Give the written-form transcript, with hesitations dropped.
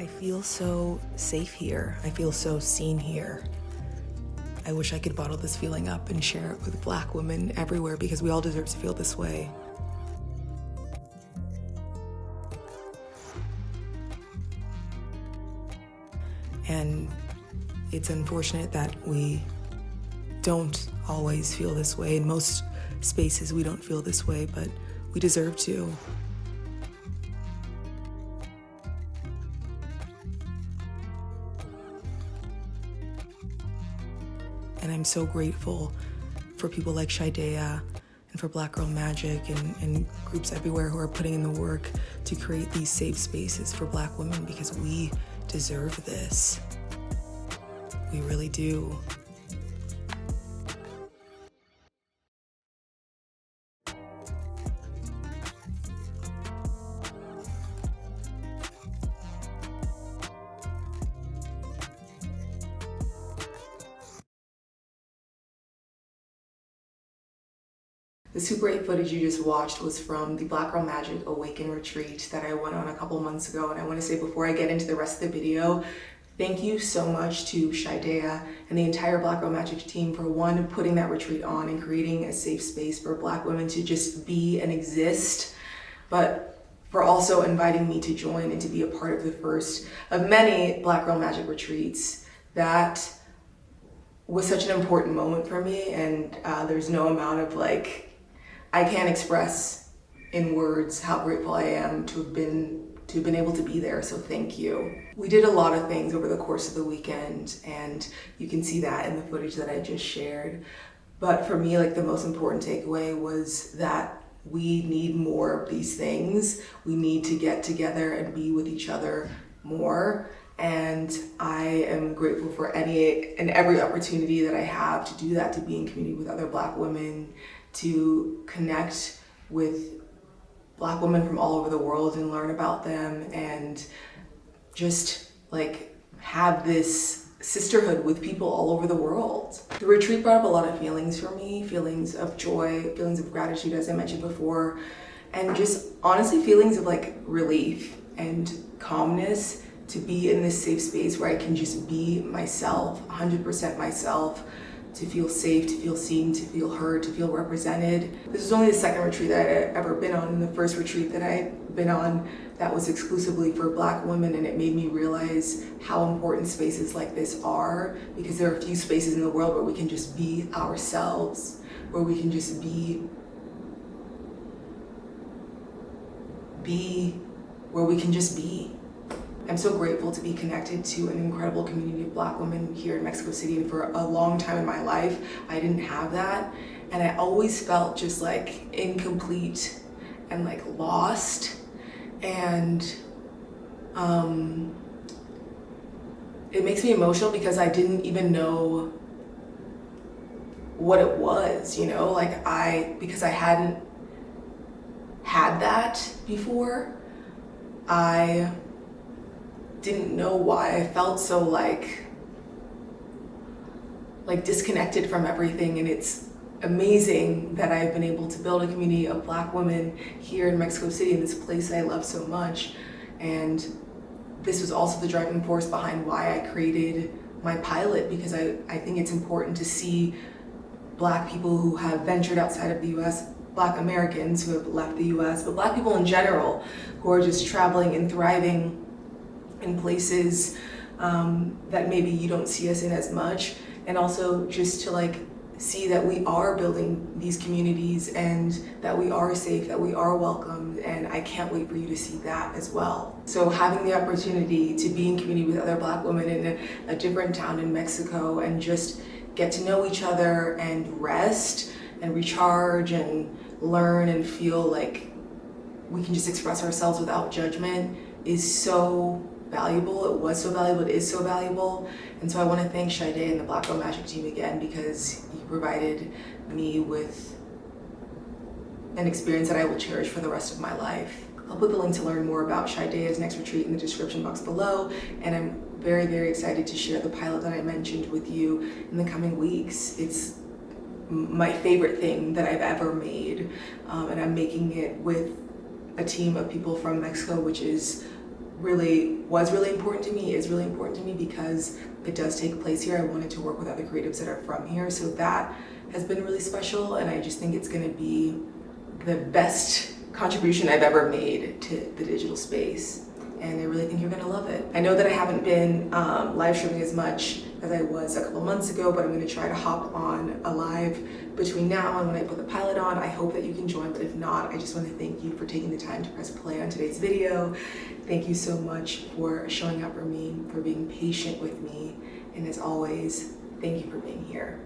I feel so safe here. I feel so seen here. I wish I could bottle this feeling up and share it with Black women everywhere because we all deserve to feel this way. And it's unfortunate that we don't always feel this way. In most spaces, we don't feel this way, but we deserve to. And I'm so grateful for people like Shidea and for Black Girl Magic and groups everywhere who are putting in the work to create these safe spaces for Black women because we deserve this. We really do. The Super 8 footage you just watched was from the Black Girl Magic Awaken retreat that I went on a couple months ago. And I want to say before I get into the rest of the video, thank you so much to Shidea and the entire Black Girl Magic team for one, putting that retreat on and creating a safe space for Black women to just be and exist, but for also inviting me to join and to be a part of the first of many Black Girl Magic retreats. That was such an important moment for me, and there's no amount of I can't express in words how grateful I am to have been able to be there, so thank you. We did a lot of things over the course of the weekend, and you can see that in the footage that I just shared. But for me, the most important takeaway was that we need more of these things. We need to get together and be with each other more. And I am grateful for any and every opportunity that I have to do that, to be in community with other Black women, to connect with Black women from all over the world and learn about them, and just have this sisterhood with people all over the world. The retreat brought up a lot of feelings for me, feelings of joy, feelings of gratitude, as I mentioned before, and just honestly feelings of relief and calmness to be in this safe space where I can just be myself, 100% myself, to feel safe, to feel seen, to feel heard, to feel represented. This was only the second retreat that I'd ever been on, and the first retreat that I'd been on that was exclusively for Black women, and it made me realize how important spaces like this are, because there are a few spaces in the world where we can just be ourselves, where we can just be where we can just be. I'm so grateful to be connected to an incredible community of Black women here in Mexico City, and for a long time in my life, I didn't have that. And I always felt just incomplete and lost. And it makes me emotional because I didn't even know what it was, because I hadn't had that before. I didn't know why I felt so disconnected from everything, and it's amazing that I've been able to build a community of Black women here in Mexico City, in this place I love so much. And this was also the driving force behind why I created my pilot, because I think it's important to see Black people who have ventured outside of the US, Black Americans who have left the US, but Black people in general who are just traveling and thriving in places that maybe you don't see us in as much, and also just to see that we are building these communities and that we are safe, that we are welcomed, and I can't wait for you to see that as well. So having the opportunity to be in community with other Black women in a different town in Mexico and just get to know each other and rest and recharge and learn and feel like we can just express ourselves without judgment is so valuable. It was so valuable, it is so valuable. And so I want to thank Shidea and the Black Girl Magic team again, because you provided me with an experience that I will cherish for the rest of my life. I'll put the link to learn more about Shidea's next retreat in the description box below, and I'm very, very excited to share the pilot that I mentioned with you in the coming weeks. It's my favorite thing that I've ever made, and I'm making it with a team of people from Mexico, which is was really important to me, is really important to me, because it does take place here. I wanted to work with other creatives that are from here, so that has been really special, and I just think it's going to be the best contribution I've ever made to the digital space, and I really think you're gonna love it. I know that I haven't been live streaming as much as I was a couple months ago, but I'm gonna try to hop on a live between now and when I put the pilot on. I hope that you can join, but if not, I just want to thank you for taking the time to press play on today's video. Thank you so much for showing up for me, for being patient with me, and as always, thank you for being here.